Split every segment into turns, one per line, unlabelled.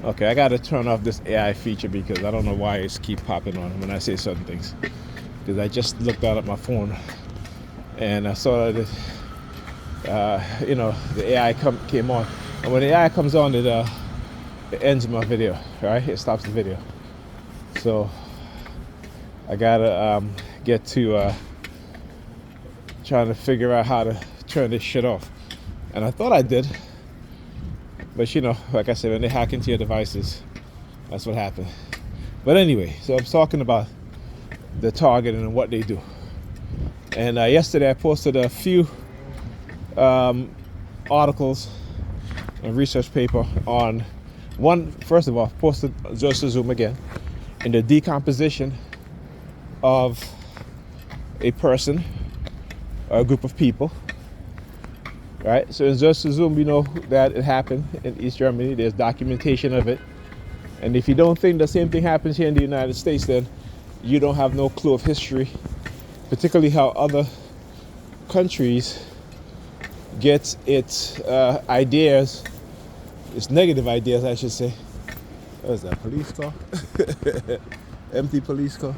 Okay, I gotta turn off this AI feature because I don't know why it's keep popping on when I say certain things. Because I just looked out at my phone and I saw that the AI came on, and when the AI comes on, it ends my video, right? It stops the video. So I gotta get to trying to figure out how to turn this shit off. And I thought I did, but like I said, when they hack into your devices, that's what happened. But anyway, so I'm talking about the targeting and what they do. And yesterday I posted a few articles and research paper on one. First of all, posted just to zoom again in the decomposition of a person or a group of people, right? So in just to zoom, that it happened in East Germany. There's documentation of it. And if you don't think the same thing happens here in the United States, then you don't have no clue of history, particularly how other countries get its ideas, its negative ideas, I should say. What is that, police car? Empty police car.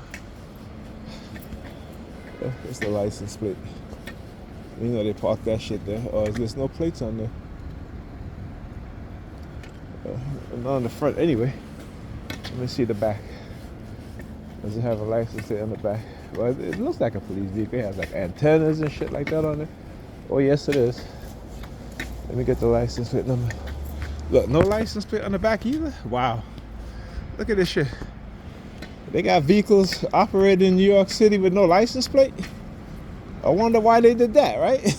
Oh, it's the license plate. They parked that shit there. Oh, there's no plates on there. Not on the front. Anyway, let me see the back. Does it have a license plate on the back? Well, it looks like a police vehicle. It has like antennas and shit like that on it. Oh, yes, it is. Let me get the license plate number. Look, no license plate on the back either? Wow. Look at this shit. They got vehicles operating in New York City with no license plate? I wonder why they did that, right?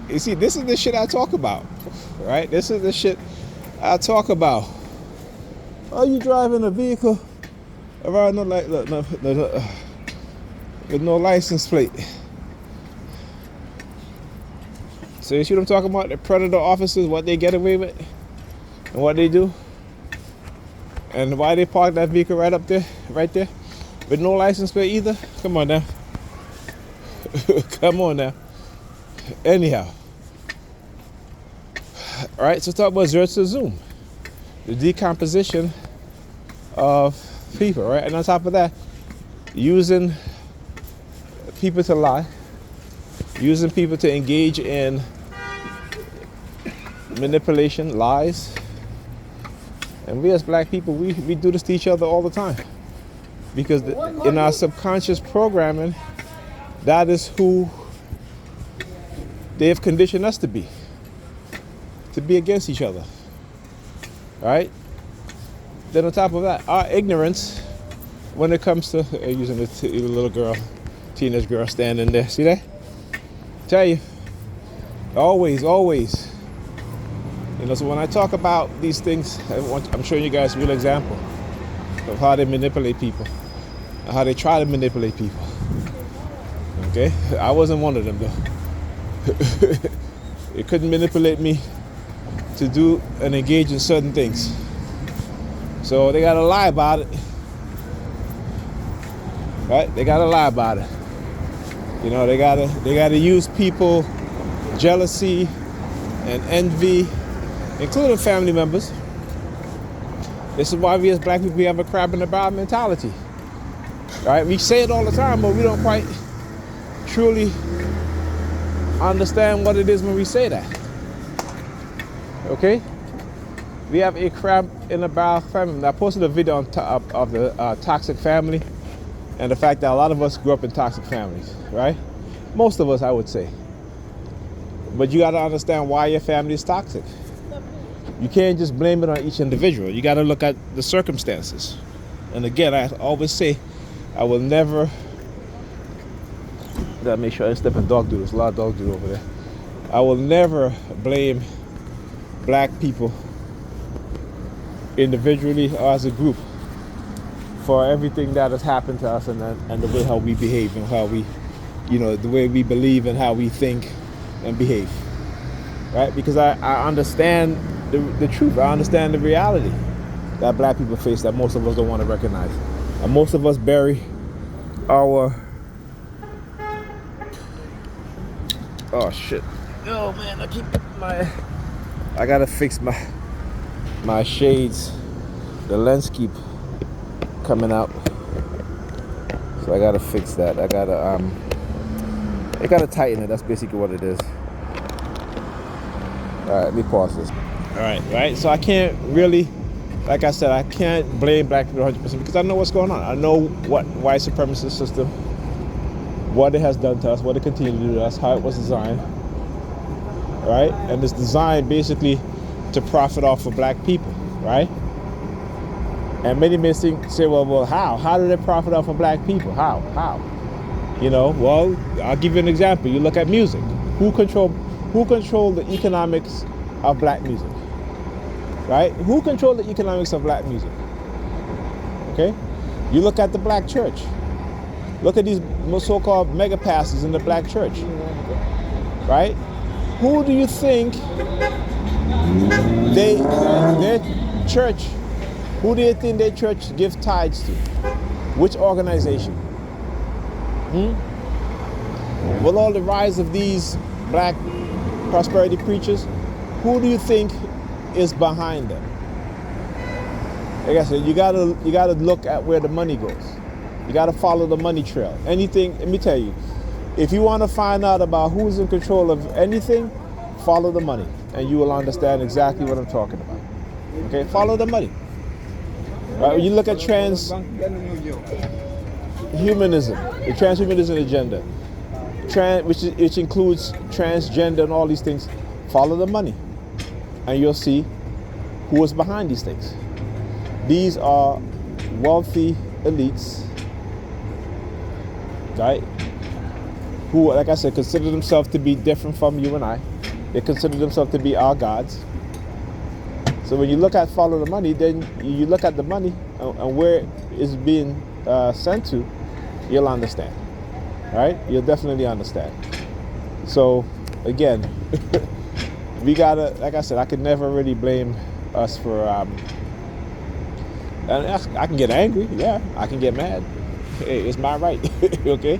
You see, this is the shit I talk about, right? This is the shit I talk about. Are you driving a vehicle around with no license plate? So you see what I'm talking about? The predator officers, what they get away with and what they do. And why they park that vehicle right there, with no license plate either? Come on now. Come on now. Anyhow. All right, so talk about Zerza Zoom. The decomposition of people, right? And on top of that, using people to lie, using people to engage in manipulation, lies. And we as black people, we do this to each other all the time. Because in our subconscious programming, that is who they have conditioned us to be against each other. Right? Then on top of that, our ignorance when it comes to using the little girl, teenage girl standing there. See that? Tell you, always. So when I talk about these things, I'm showing you guys a real example of how they manipulate people, how they try to manipulate people. Okay? I wasn't one of them though. They couldn't manipulate me to do and engage in certain things. So they gotta lie about it. Right? They gotta lie about it. They gotta use people, jealousy and envy, including family members. This is why we as black people, we have a crab in the barrel mentality. Right? We say it all the time, but we don't quite truly understand what it is when we say that. Okay? We have a crab in the barrel family. I posted a video on top of the toxic family and the fact that a lot of us grew up in toxic families, right? Most of us, I would say. But you got to understand why your family is toxic. You can't just blame it on each individual. You got to look at the circumstances. And again, I always say, I will never. Gotta make sure I step in dog doodle. There's a lot of dog doodle over there. I will never blame black people individually or as a group for everything that has happened to us and the way how we behave and how we, the way we believe and how we think and behave. Right? Because I understand the truth. I understand the reality that black people face that most of us don't want to recognize. And most of us bury our... Oh, shit. Oh, man, I gotta fix my... my shades, the lens keep coming out, so I gotta fix that. I gotta tighten it. That's basically what it is. All right, let me pause this. All right. So I can't really, like I said, I can't blame black people 100% because I know what's going on. I know what white supremacist system, what it has done to us, what it continues to do to us, how it was designed, right? And it's designed basically to profit off of black people, right? And many may say, well, how? How do they profit off of black people? How? You know, well, I'll give you an example. You look at music. Who control the economics of black music? Right? Who control the economics of black music? Okay? You look at the black church. Look at these so-called mega pastors in the black church. Right? Who do you think their church, who do you think their church gives tithes to? Which organization? With all the rise of these black prosperity preachers, who do you think is behind them? Like I said, you gotta look at where the money goes. You gotta follow the money trail. Anything, let me tell you, if you want to find out about who's in control of anything, follow the money, and you will understand exactly what I'm talking about. Okay, follow the money. Right? When you look at transhumanism, the transhumanism agenda, which includes transgender and all these things, follow the money, and you'll see who is behind these things. These are wealthy elites, right? Who, like I said, consider themselves to be different from you and I. They consider themselves to be our gods. So when you look at follow the money, then you look at the money and where it's being sent to, you'll understand, right? You'll definitely understand. So again, we gotta, like I said, I could never really blame us for, and I can get angry, yeah, I can get mad. Hey, it's my right, okay?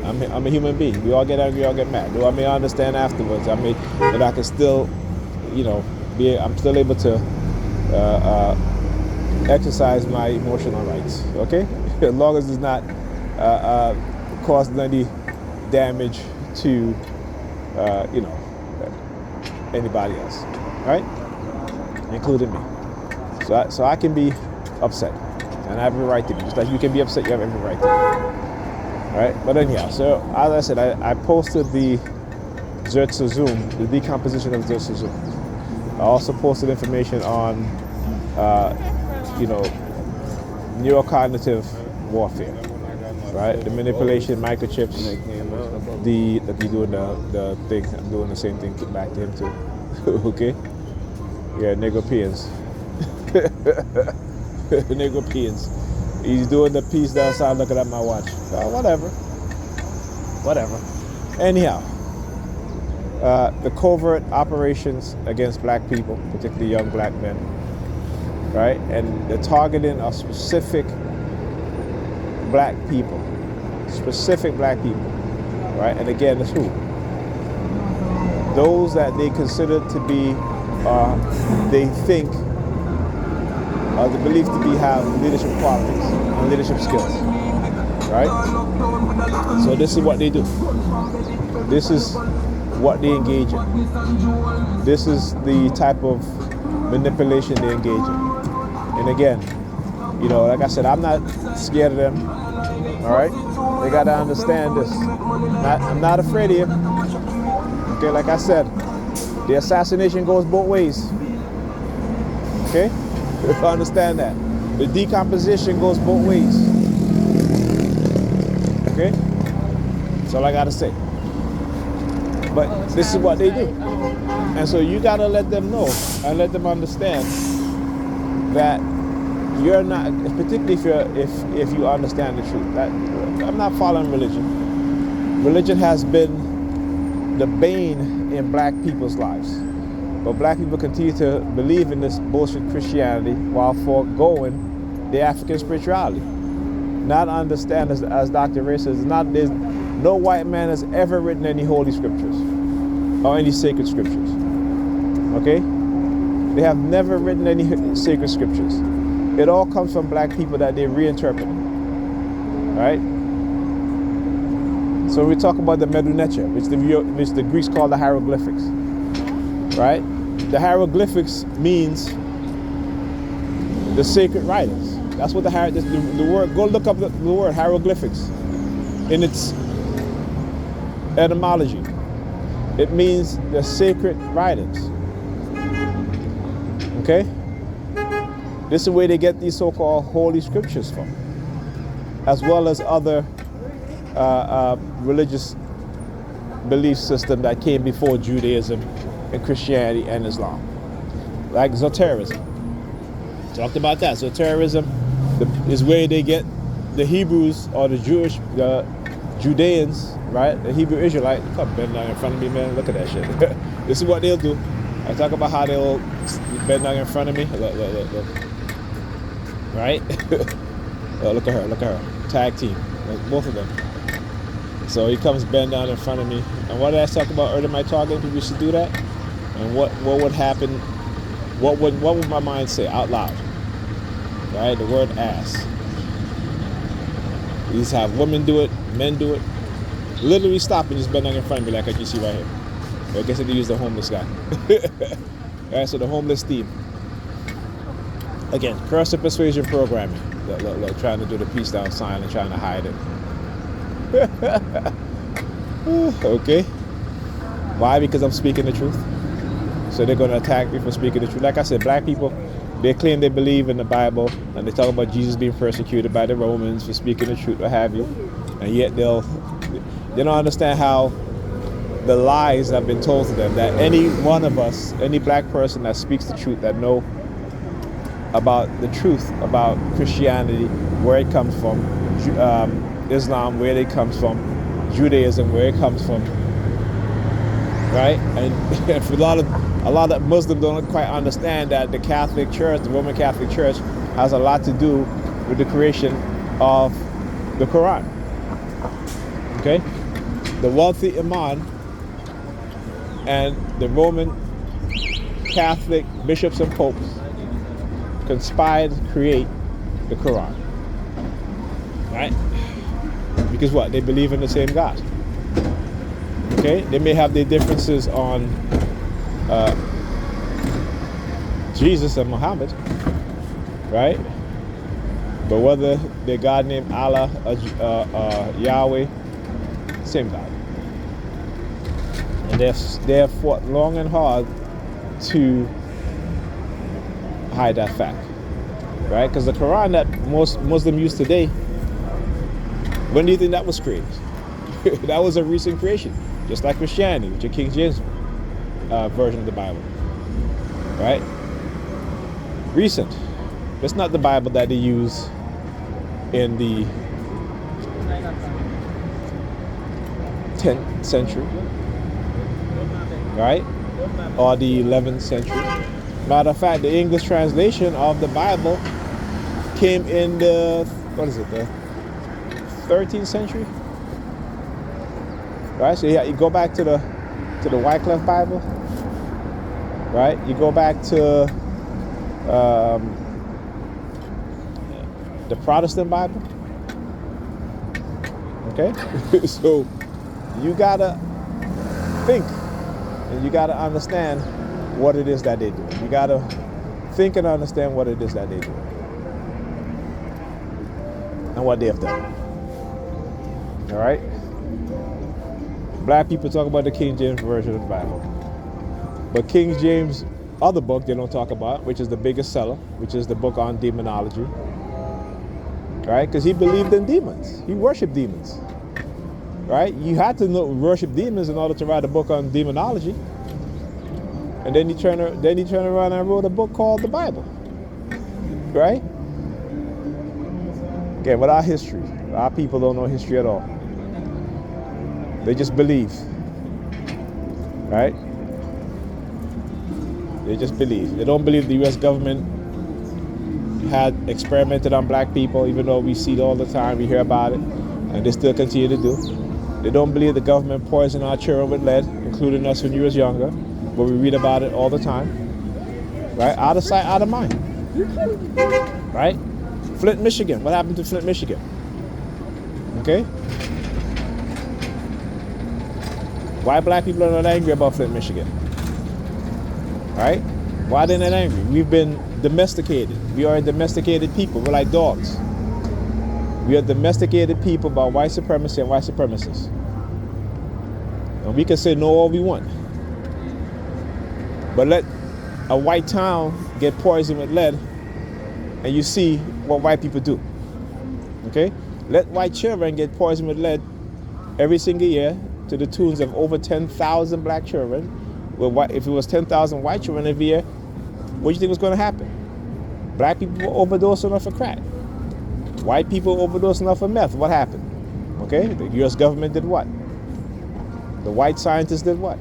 I'm a human being. We all get angry, we all get mad. Though I may understand afterwards, but I can still, you know, I'm still able to exercise my emotional rights, okay? As long as it's not causing any damage to, you know, anybody else, right? Including me. So I can be upset, and I have every right to be. Just like you can be upset, you have every right to be. Right? But anyhow, so as I said, I posted the Xerxes Zoom, the decomposition of Xerxes Zoom. I also posted information on, you know, neurocognitive warfare, right? The manipulation, microchips, that you doing the thing. I'm doing the same thing back to him too. Okay? Yeah, Negropeans. Negropeans. He's doing the piece that I'm looking at my watch. Whatever. Anyhow, the covert operations against black people, particularly young black men, right? And the targeting of specific black people, right? And again, it's who? Those that they consider to be, they think, they believe to be have leadership qualities and leadership skills, right? So this is what they do. This is what they engage in. This is the type of manipulation they engage in. And again, you know, like I said, I'm not scared of them. All right, they gotta understand this. I'm not afraid of you. Okay, like I said, the assassination goes both ways. Okay. Understand that. The decomposition goes both ways. Okay? That's all I gotta say. But this is what they do. And so you gotta let them know and let them understand that you're not, particularly if you understand the truth. That I'm not following religion. Religion has been the bane in black people's lives. But black people continue to believe in this bullshit Christianity while foregoing the African spirituality. Not understand, as Dr. Ray says, there's no white man has ever written any holy scriptures or any sacred scriptures. Okay? They have never written any sacred scriptures. It all comes from black people that they reinterpret. Right? So we talk about the Medunetia, which the Greeks call the hieroglyphics. Right? The hieroglyphics means the sacred writings. That's what the word, go look up the word hieroglyphics in its etymology. It means the sacred writings. Okay? This is where they get these so-called holy scriptures from, as well as other religious belief system that came before Judaism and Christianity and Islam, like Zoroastrianism. Talked about that. Zoroastrianism is where they get the Hebrews or the Judeans, right? The Hebrew Israelite. Come bend down in front of me, man. Look at that shit. This is what they'll do. I talk about how they'll bend down in front of me. Look. Right? Look at her. Tag team. Both of them. So he comes bend down in front of me. And what did I talk about earlier in my talking? People used to do that. And what would happen? What would my mind say out loud? Right? The word ass. You just have women do it, men do it. Literally stop and just bend down in front of me like I can see right here. I guess I could use the homeless guy. Alright, so the homeless theme. Again, curse and persuasion programming. Look, trying to do the peace down sign and trying to hide it. Okay. Why? Because I'm speaking the truth. So they're going to attack me for speaking the truth. Like I said, black people, they claim they believe in the Bible, and they talk about Jesus being persecuted by the Romans for speaking the truth, what have you. And yet they don't understand how the lies have been told to them, that any one of us, any black person that speaks the truth, that know about the truth about Christianity, where it comes from, Islam, where it comes from, Judaism, where it comes from, right? And for a lot of Muslims don't quite understand that the Catholic Church, the Roman Catholic Church, has a lot to do with the creation of the Quran. Okay? The wealthy imam and the Roman Catholic bishops and popes conspired to create the Quran. Right? Because what? They believe in the same God. Okay? They may have their differences on Jesus and Muhammad, right? But whether they're God named Allah, Yahweh, same God. And they have fought long and hard to hide that fact, right? Because the Quran that most Muslims use today, when do you think that was created? That was a recent creation, just like Christianity, which is King James version of the Bible, right? Recent. It's not the Bible that they use in the 10th century, right? Or the 11th century. Matter of fact, the English translation of the Bible came in the, the 13th century? Right? So you go back to the Wycliffe Bible, right? You go back to the Protestant Bible. Okay? So you gotta think and you gotta understand what it is that they do. You gotta think and understand what it is that they do and what they have done. All right? Black people talk about the King James version of the Bible, but King James other book they don't talk about, which is the biggest seller, which is the book on demonology, right? Because he believed in demons. He worshipped demons, right? You had to worship demons in order to write a book on demonology. And then he turned around and wrote a book called the Bible, right? Again, with our history, our people don't know history at all. They just believe, right? They just believe. They don't believe the U.S. government had experimented on black people, even though we see it all the time, we hear about it, and they still continue to do. They don't believe the government poisoned our children with lead, including us when you was younger, but we read about it all the time. Right? Out of sight, out of mind. Right? Flint, Michigan. What happened to Flint, Michigan? Okay? Why black people are not angry about Flint, Michigan? Right? Why they're not angry? We've been domesticated. We are a domesticated people. We're like dogs. We are domesticated people by white supremacy and white supremacists. And we can say no all we want. But let a white town get poisoned with lead and you see what white people do. Okay? Let white children get poisoned with lead every single year to the tunes of over 10,000 black children. Well, if it was 10,000 white children every year, what do you think was going to happen? Black people were overdosing off of crack. White people overdosing off of meth. What happened? Okay? The U.S. government did what? The white scientists did what?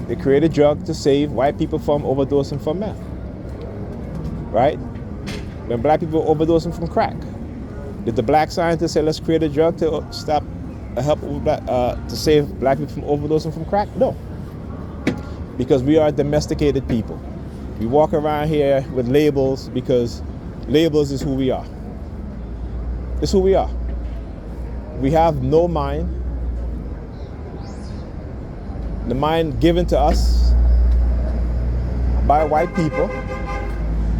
They created a drug to save white people from overdosing from meth. Right? When black people were overdosing from crack, did the black scientists say, let's create a drug to stop, help to save black people from overdosing from crack? No. Because we are domesticated people. We walk around here with labels because labels is who we are. It's who we are. We have no mind. The mind given to us by white people,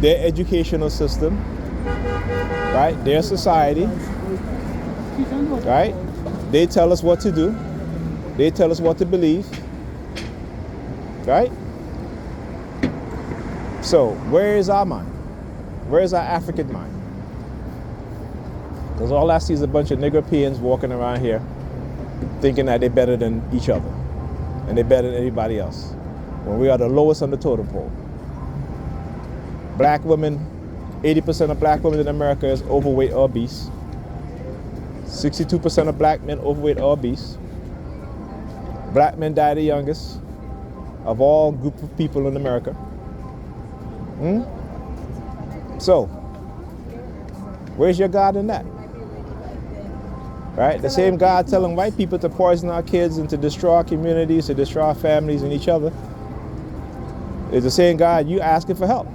their educational system, right? Their society, right? They tell us what to do. They tell us what to believe, right? So where is our mind? Where is our African mind? Because all I see is a bunch of Nigger-Europeans walking around here thinking that they're better than each other and they're better than anybody else, when we are the lowest on the totem pole. Black women, 80% of black women in America is overweight or obese. 62% of black men overweight or obese. Black men die the youngest of all group of people in America. So, where's your God in that? Right? The same God telling white people to poison our kids and to destroy our communities, to destroy our families and each other, is the same God you asking for help.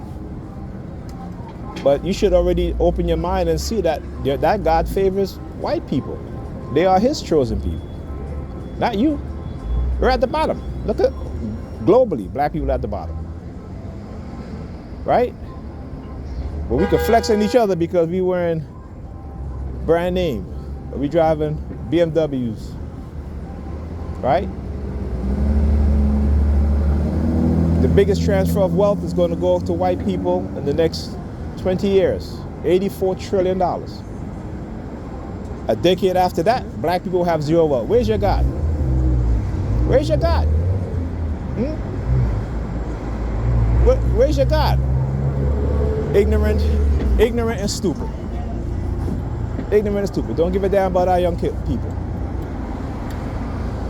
But you should already open your mind and see that that God favors white people. They are his chosen people, not you. We're at the bottom. Look at globally, black people at the bottom. Right? But we can flex on each other because we wearing brand name. Or we driving BMWs. Right? The biggest transfer of wealth is going to go to white people in the next 20 years. $84 trillion. A decade after that, black people will have zero wealth. Where's your God? Where's your God? Where's your God? Ignorant and stupid. Ignorant and stupid. Don't give a damn about our young people.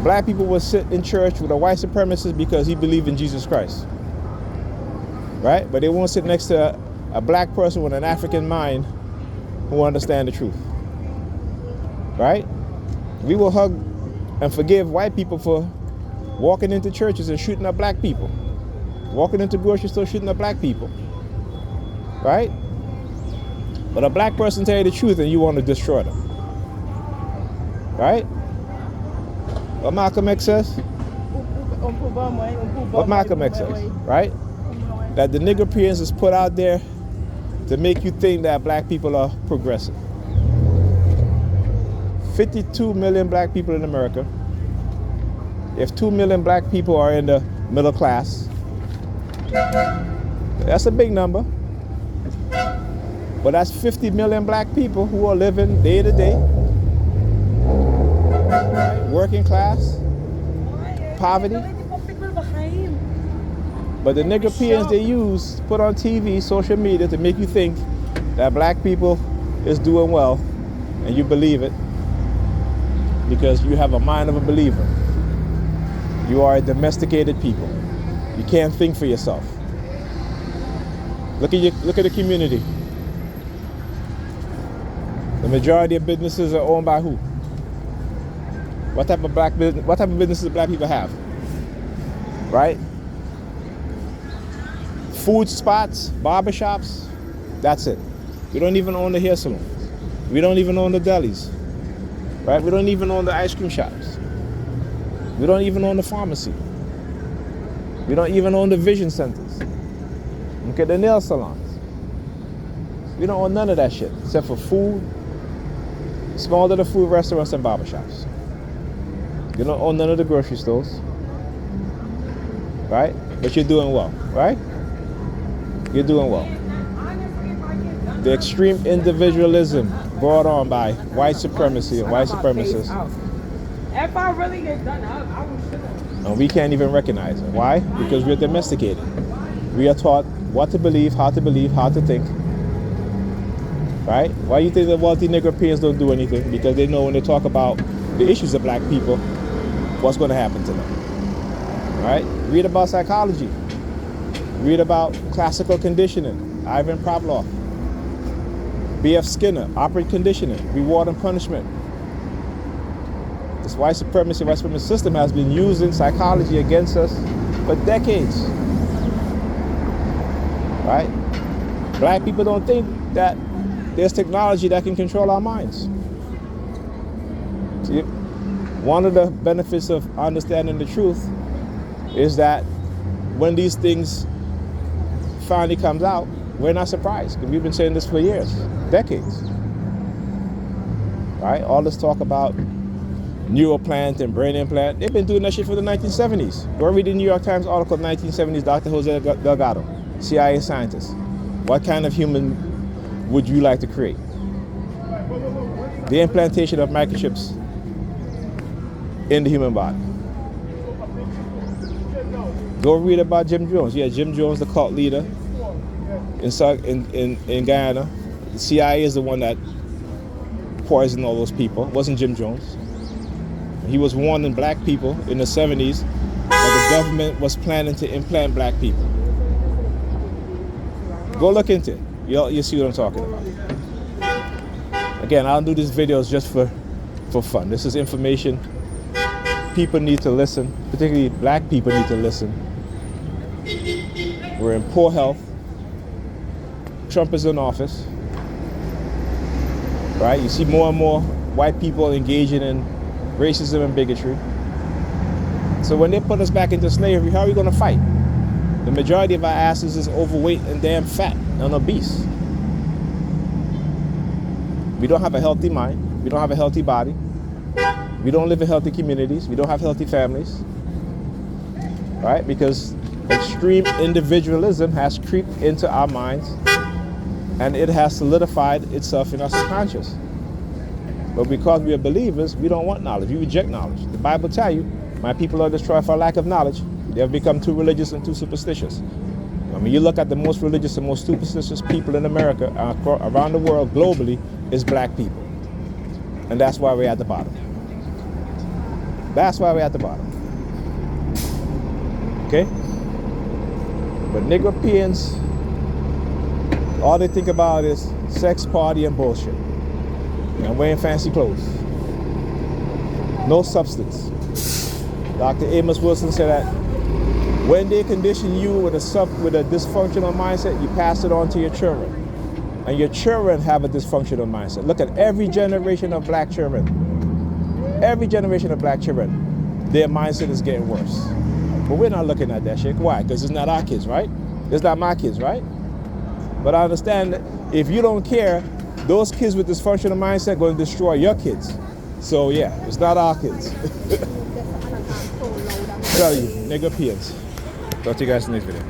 Black people will sit in church with a white supremacist because he believed in Jesus Christ. Right? But they won't sit next to a black person with an African mind who understand the truth. Right? We will hug and forgive white people for walking into churches and shooting at black people. Walking into grocery stores shooting at black people. Right? But a black person tell you the truth and you want to destroy them. Right? What Malcolm X says? What Malcolm X says, right? That the Nigger-Europeans is put out there to make you think that black people are progressive. 52 million black people in America. If 2 million black people are in the middle class, that's a big number. But that's 50 million black people who are living day to day, working class, poverty. But the Nigger-Europeans they use put on TV, social media to make you think that black people is doing well and you believe it because you have a mind of a believer. You are a domesticated people. You can't think for yourself. Look at the community. The majority of businesses are owned by who? What type of businesses do black people have? Right? food spots, barbershops, that's it. We don't even own the hair salons. We don't even own the delis, right? We don't even own the ice cream shops. We don't even own the pharmacy. We don't even own the vision centers. Okay, the nail salons. We don't own none of that shit except for food, small little food restaurants and barbershops. You don't own none of the grocery stores, right? But you're doing well, right? You're doing well. The extreme individualism brought on by white supremacy and white supremacists.
If I really get done up, I will shut up.
And we can't even recognize it. Why? Because we're domesticated. We are taught what to believe, how to think. Right? Why do you think the wealthy Negropeans don't do anything? Because they know when they talk about the issues of black people, what's going to happen to them. Right? Read about psychology. Read about classical conditioning. Ivan Pavlov. B.F. Skinner. Operant conditioning. Reward and punishment. This white supremacy system has been using psychology against us for decades. Right? Black people don't think that there's technology that can control our minds. See, one of the benefits of understanding the truth is that when these things finally comes out, we're not surprised. We've been saying this for years, decades. Right? All this talk about neuroplant and brain implant, they've been doing that shit for the 1970s. Go read the New York Times article, 1970s, Dr. Jose Delgado, CIA scientist. What kind of human would you like to create? The implantation of microchips in the human body. Go read about Jim Jones. Yeah, Jim Jones, the cult leader in Guyana. The CIA is the one that poisoned all those people. It wasn't Jim Jones. He was warning black people in the 70s that the government was planning to implant black people. Go look into it. You'll see what I'm talking about. Again, I don't do these videos just for fun. This is information. People need to listen, particularly black people need to listen. We're in poor health. Trump is in office. Right? You see more and more white people engaging in racism and bigotry. So when they put us back into slavery, how are we going to fight? The majority of our asses is overweight and damn fat and obese. We don't have a healthy mind. We don't have a healthy body. We don't live in healthy communities. We don't have healthy families. Right? Because extreme individualism has creeped into our minds and it has solidified itself in our subconscious. But because we are believers, we don't want knowledge. We reject knowledge. The Bible tells you, my people are destroyed for lack of knowledge. They have become too religious and too superstitious. I mean, you look at the most religious and most superstitious people in America, around the world, globally, is black people. And that's why we're at the bottom. That's why we're at the bottom. Okay? But Negropeans, all they think about is sex, party, and bullshit. And wearing fancy clothes. No substance. Dr. Amos Wilson said that when they condition you with a dysfunctional mindset, you pass it on to your children. And your children have a dysfunctional mindset. Look at every generation of black children. Every generation of black children, their mindset is getting worse. But we're not looking at that shit. Why? Because it's not our kids, right? It's not my kids, right? But I understand that if you don't care, those kids with dysfunctional mindset are going to destroy your kids. So yeah, it's not our kids. Tell you, Negropeans. Talk to you guys in the next video.